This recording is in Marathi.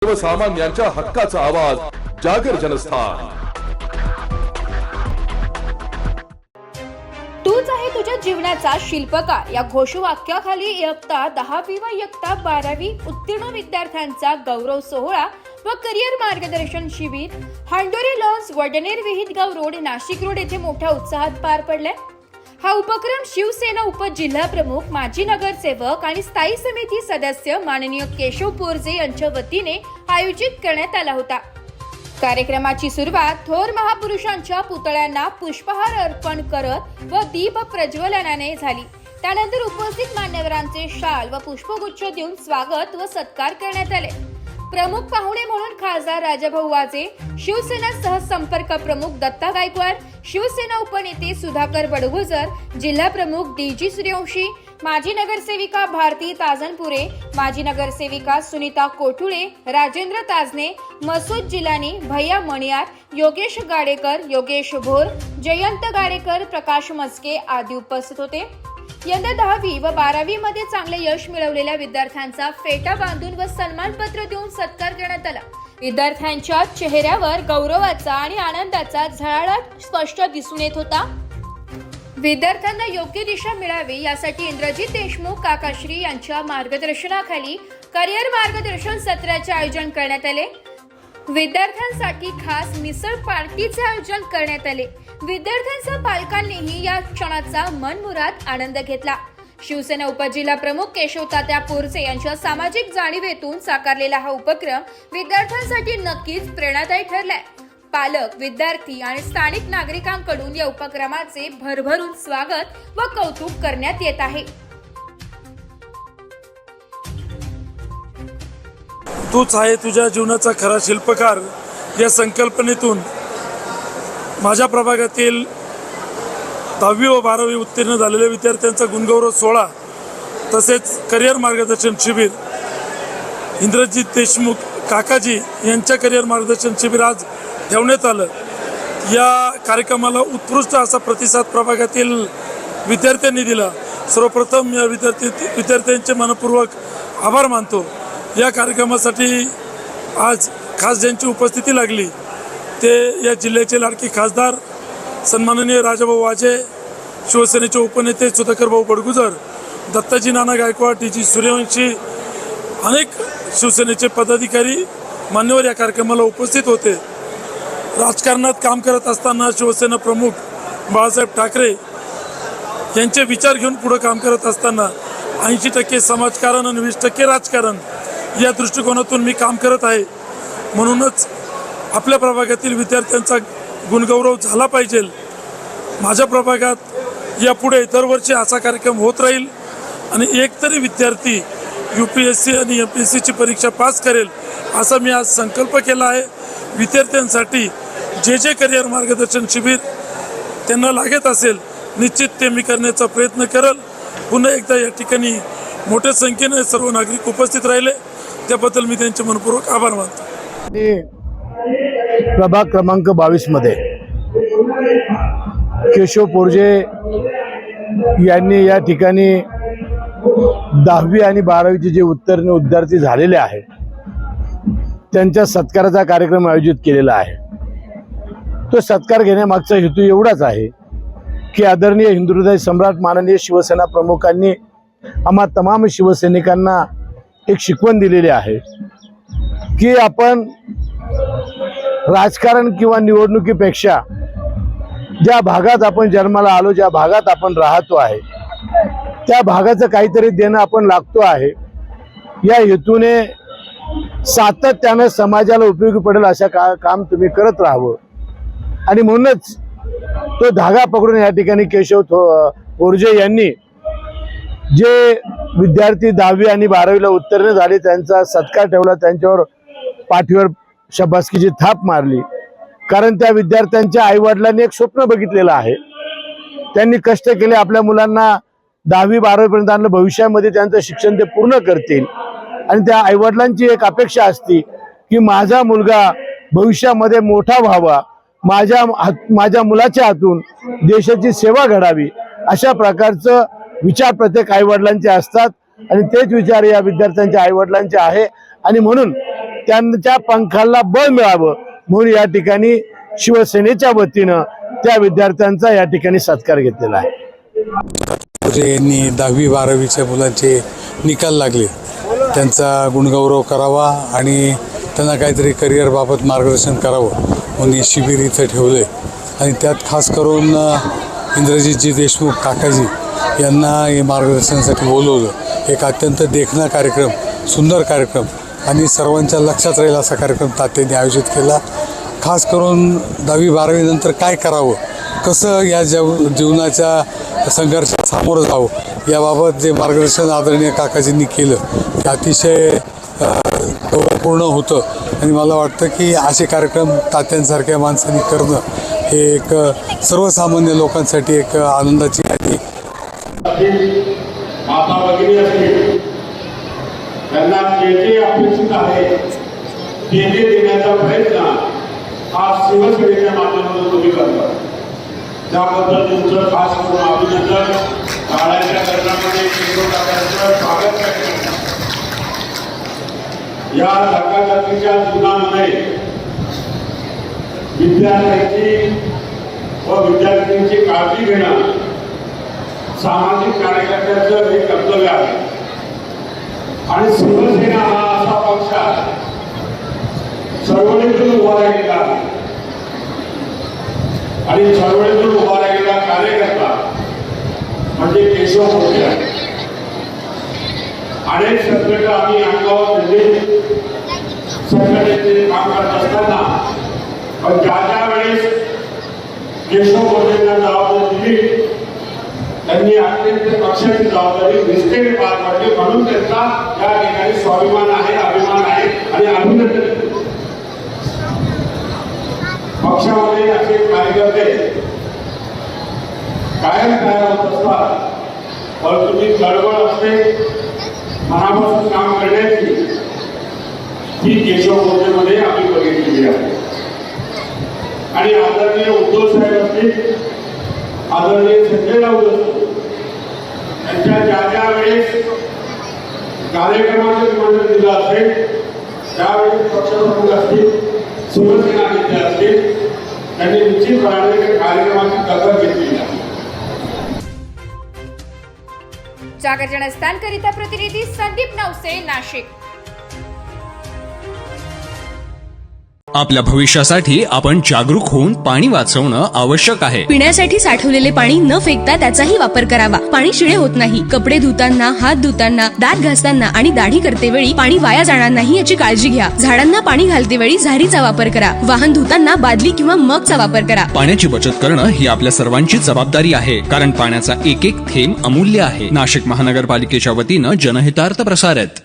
सर्वसामान्यांच्या हक्काचा आवाज जागर जनस्थान। तूच आहे तुझ्या जीवनाचा शिल्पकार या घोषवाक्याखाली इयत्ता 10वी व इयत्ता 12वी उत्तीर्ण विद्यार्थ्यांचा गौरव सोहळा व करिअर मार्गदर्शन शिबिर Handori lawns Vadner Vihitgaon road Nashik road येथे मोठ्या उत्साहात पार पडले। हा उपक्रम शिवसेना उपजिल्हा प्रमुख माजी नगरसेवक आणि स्थायी समिती सदस्य माननीय केशव पोरजे यांच्या वतीने आयोजित करण्यात आला होता। कार्यक्रमाची सुरुवात थोर महापुरुषांच्या पुतळ्यांना पुष्पहार अर्पण करत व दीप प्रज्वलनाने झाली। त्यानंतर उपस्थित मान्यवरांचे शाल व पुष्पगुच्छ देऊन स्वागत व सत्कार करण्यात आले। प्रमुख पाहुणे म्हणून खासदार राजाभाऊ वाजे, शिवसेना सहसंपर्क प्रमुख दत्ता गायकवाड, शिवसेना उपनेते सुधाकर बडगुजर, जिल्हा प्रमुख डीजी सूर्यवंशी, माजी नगरसेविका भारती ताजनपुरे, माजी नगरसेविका सुनीता कोठुळे, राजेंद्र ताजने, मसूद जिलानी, भैया मणियार, योगेश गाडेकर, योगेश भोर, जयंत गाडेकर, प्रकाश मस्के आदी उपस्थित होते। यंदा 10वी व 12वी मध्ये चांगले यश मिळवलेल्या विद्यार्थ्यांचा फेटा बांधून व सन्मानपत्र देऊन सत्कार करण्यात आला। विद्यार्थ्यांच्या चेहऱ्यावर गौरवाचा आणि आनंदाचा झळाळा स्पष्ट दिसून येत होता। विद्यार्थ्यांना योग्य दिशा मिळावी यासाठी इंद्रजित देशमुख काकाश्री यांच्या मार्गदर्शनाखाली करिअर मार्गदर्शन सत्राचे आयोजन करण्यात आले। विद्यार्थ्यांसाठी खास मिसळ पार्टीचे आयोजन करण्यात आले। विद्यार्थ्यांच्या पालकांनीही या क्षणाचा मनमुराद आनंद घेतला। शिवसेना उपजिल्हा प्रमुख केशव तात्या पोरजे यांच्या सामाजिक जाणीवेतून साकारलेला हा उपक्रम विद्यार्थ्यांसाठी नक्कीच प्रेरणादायी ठरलाय। पालक, विद्यार्थी आणि स्थानिक नागरिकांकडून या उपक्रमाचे भरभरून स्वागत व कौतुक करण्यात येत आहे। तूच आहे तुझ्या जीवनाचा खरा शिल्पकार या संकल्पनेतून माझ्या प्रभागातील 10वी व 12वी उत्तीर्ण झालेल्या विद्यार्थ्यांचा गुणगौरव सोहळा तसेच करिअर मार्गदर्शन शिबिर इंद्रजित देशमुख काकाजी यांच्या करिअर मार्गदर्शन शिबिर आज ठेवण्यात आलं। या कार्यक्रमाला उत्कृष्ट असा प्रतिसाद प्रभागातील विद्यार्थ्यांनी दिला। सर्वप्रथम या विद्यार्थ्यांचे मनपूर्वक आभार मानतो। या कार्यक्रमासाठी आज खास ज्यांची उपस्थिती लागली ते या जिल्ह्याचे लाडके खासदार सन्माननीय राजाभाऊ वाजे, शिवसेनेचे उपनेते सुधाकर भाऊ बडगुजर, दत्ताजी नाना गायकवाड, डीजी सूर्यवंशी, अनेक शिवसेनेचे पदाधिकारी मान्यवर या कार्यक्रमाला उपस्थित होते। राजकारणात काम करत असताना शिवसेना प्रमुख बाळासाहेब ठाकरे यांचे विचार घेऊन पुढे काम करत असताना 80% समाजकारण आणि 20% राजकारण या दृष्टिकोनातून मी काम करत आहे। म्हणूनच आपल्या प्रभागातील विद्यार्थ्यांचा गुणगौरव झाला पाहिजे। माझ्या प्रभागात यापुढे दरवर्षी असा कार्यक्रम होत राहील आणि एकतरी विद्यार्थी UPSC आणि MPSCची परीक्षा पास करेल असा मी आज संकल्प केला आहे। विद्यार्थ्यांसाठी जे करिअर मार्गदर्शन शिबिर त्यांना लागत असेल निश्चित ते मी करण्याचा प्रयत्न करेल। पुन्हा एकदा या ठिकाणी मोठ्या संख्येने सर्व नागरिक उपस्थित राहिले त्याबद्दल मी त्यांचे मनपूर्वक आभार मानतो। प्रभाग क्रमांक 22 मध्ये केशव पोरजे यांनी या ठिकाणी 10वी आणि 12वीचे जे उत्तीर्ण विद्यार्थी झालेले आहेत त्यांच्या सत्काराचा कार्यक्रम आयोजित केलेला आहे। तो सत्कार घेण्यामागचा हेतू एवढाच आहे की आदरणीय हिंदुहृदय सम्राट माननीय शिवसेना प्रमुखांनी आम्हा तमाम शिवसैनिकांना एक शिकवण दिलेली आहे की आपण राजकारण किंवा निवडणुकीपेक्षा ज्या भागात आपण जन्माला आलो, ज्या भागात आपण राहतो आहे त्या भागाचं काहीतरी देणं आपण लागतो आहे। या हेतूने सातत्यानं समाजाला उपयोगी पडेल अशा काम तुम्ही करत राहावं आणि म्हणूनच तो धागा पकडून या ठिकाणी केशव पोरजे यांनी जे विद्यार्थी 10वी आणि 12वीला उत्तीर्ण झाले त्यांचा सत्कार ठेवला, त्यांच्यावर पाठीवर शाबासकीची थाप मारली। कारण त्या विद्यार्थ्यांच्या आईवडिलांनी एक स्वप्न बघितलेलं आहे। त्यांनी कष्ट केले, आपल्या मुलांना 10वी 12वी पर्यंत आणलं, भविष्यामध्ये त्यांचं शिक्षण ते पूर्ण करतील आणि त्या आईवडिलांची एक अपेक्षा असते की माझा मुलगा भविष्यामध्ये मोठा व्हावा, माझ्या मुलाच्या हातून देशाची सेवा घडावी अशा प्रकारचं विचार प्रत्येक आईवडिलांचे असतात आणि तेच विचार या विद्यार्थ्यांच्या आईवडिलांचे आहे। आणि म्हणून त्यांच्या पंखाला बळ मिळावं म्हणून या ठिकाणी शिवसेनेच्या वतीनं त्या विद्यार्थ्यांचा या ठिकाणी सत्कार घेतलेला आहे. यांनी 10वी-12वीच्या मुलांचे निकाल लागले, त्यांचा गुणगौरव करावा आणि त्यांना काहीतरी करिअरबाबत मार्गदर्शन करावं म्हणून हे शिबिर इथं ठेवलं आहे. आणि त्यात खास करून इंद्रजितजी देशमुख काकाजी यांना हे मार्गदर्शनासाठी बोलवलं. एक अत्यंत देखणा कार्यक्रम, सुंदर कार्यक्रम आणि सर्वांच्या लक्षात राहील असा कार्यक्रम तात्यांनी आयोजित केला. खास करून 10वी-12वी नंतर काय करावं, कसं या जीवनाच्या संघर्षात सामोरं जावं याबाबत जे मार्गदर्शन आदरणीय काकाजींनी केलं ते अतिशय गौरवपूर्ण होतं. आणि मला वाटतं की असे कार्यक्रम तात्यांसारख्या माणसांनी करणं हे एक सर्वसामान्य लोकांसाठी एक आनंदाची आणि माता भगिनी असतील त्यांना जे जे अपेक्षित आहे ते ते देण्याचा प्रयत्न हा शिवसेनेच्या माध्यमातून तुम्ही करता. त्याबद्दल तुमचं खास करून अभिनंदन. शाळेच्या कर्णामध्ये स्वागत करतो. या धकाधकीच्या जीवनामध्ये विद्यार्थ्यांची व विद्यार्थ्यांची काळजी घेणं सामाजिक कार्यकर्त्याचं हे कर्तव्य आहे. आणि शिवसेना हा असा पक्ष आहे चळवळीतून उभा राहिलेला आहे आणि चळवळीतून उभा राहिलेला कार्यकर्ता म्हणजे केशव मोठे आहे. अनेक संकट आम्ही अंगावर घेतली संघटनेचे काम करत असताना पण ज्या वेळेस केशव मोठेंना जबाबदारी दिली त्यांनी अत्यंत पक्षाची जबाबदारी निष्ठेने पार पाडली म्हणून त्यांचा या ठिकाणी स्वाभिमान आहे, अभिमान आहे आणि अभिनंदन. पक्षामध्ये असे कार्यकर्ते कायम तयार होत असतात, परंतु ती चळवळ असते मनापासून काम करण्याची ही केशव मोर्चेमध्ये आम्ही बघितलेली आहे. आणि आदरणीय उद्धव साहेब असतील, आदरणीय संजय राऊत असतील, त्यांच्या ज्या वेळेस कार्यक्रमाचं निमंत्रण दिलं असेल त्यावेळेस पक्षप्रमुख असतील, शिवसेना नेते असतील, त्यांनी निश्चितपणाने कार्यक्रमाची दखल घेतली आहे. जागर जनस्थानकरिता प्रतिनिधी संदीप नवसे, नाशिक. आपल्या भविष्यासाठी आपण जागरूक होऊन पाणी वाचवणं आवश्यक आहे. पिण्यासाठी साठवलेले पाणी न फेकता त्याचाही वापर करावा. पाणी शिळे होत नाही. कपडे धुताना, हात धुताना, दात घासताना आणि दाढी करतेवेळी पाणी वाया जाणार नाही याची काळजी घ्या. झाडांना पाणी घालतेवेळी झारीचा वापर करा. वाहन धुताना बादली किंवा मगचा वापर करा. पाण्याची बचत करणं ही आपल्या सर्वांची जबाबदारी आहे, कारण पाण्याचा एक एक थेंब अमूल्य आहे. नाशिक महानगरपालिकेच्या वतीनं जनहितार्थ प्रसारित.